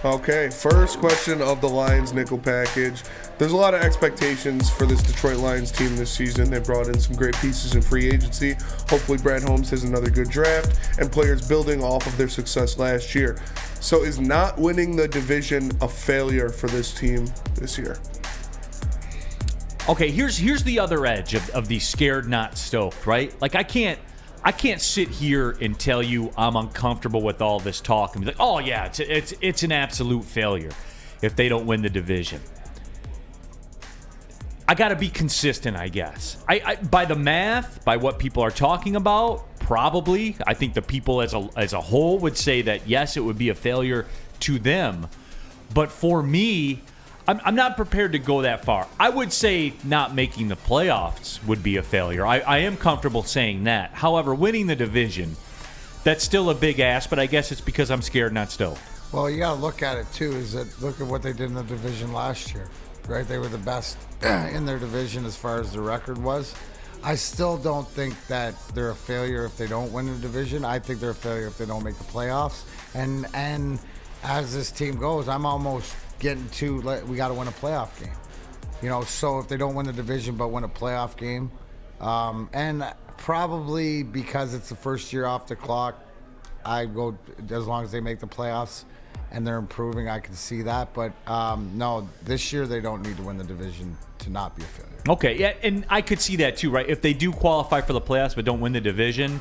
Okay, first question of the Lions nickel package. There's a lot of expectations for this Detroit Lions team this season. They brought in some great pieces in free agency. Hopefully Brad Holmes has another good draft and players building off of their success last year. So is not winning the division a failure for this team this year? Okay, here's the other edge of the scared not stoked, right? Like I can't sit here and tell you I'm uncomfortable with all this talk and be like, oh yeah, it's an absolute failure if they don't win the division. I got to be consistent, I guess. I by the math, by what people are talking about, probably. I think the people as a whole would say that yes, it would be a failure to them. But for me, I'm not prepared to go that far. I would say not making the playoffs would be a failure. I am comfortable saying that. However, winning the division, that's still a big ask, but I guess it's because I'm scared, not stoked. Well, you got to look at it, too, is that look at what they did in the division last year, right? They were the best in their division as far as the record was. I still don't think that they're a failure if they don't win the division. I think they're a failure if they don't make the playoffs. And as this team goes, I'm almost getting to we got to win a playoff game, so if they don't win the division but win a playoff game, and probably because it's the first year off the clock, I go as long as they make the playoffs and they're improving, I can see that. But no, this year they don't need to win the division to not be a failure. Okay, yeah, and I could see that too, right? If they do qualify for the playoffs but don't win the division,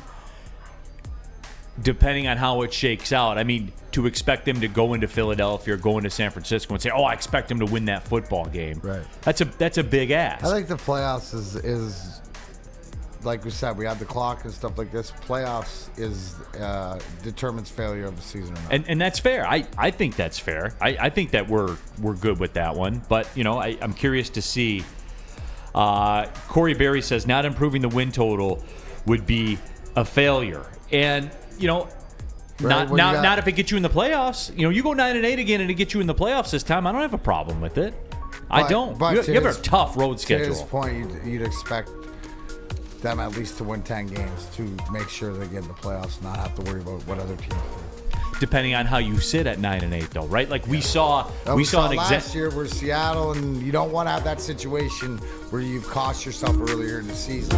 depending on how it shakes out, I mean, to expect them to go into Philadelphia or go into San Francisco and say, "Oh, I expect them to win that football game," right? That's a big ask. I think the playoffs is like we said, we have the clock and stuff like this. Playoffs is determines failure of the season or not. And that's fair. I think that's fair. I think that we're good with that one. But I'm curious to see. Corey Berry says not improving the win total would be a failure, and right, not if it gets you in the playoffs. You go 9-8 again and it gets you in the playoffs this time. I don't have a problem with it. I don't. But you have a tough road schedule. To his point, you'd expect them at least to win 10 games to make sure they get in the playoffs, not have to worry about what other teams do. Depending on how you sit at 9-8, though, right? Like we saw last year where Seattle, and you don't want to have that situation where you've cost yourself earlier in the season.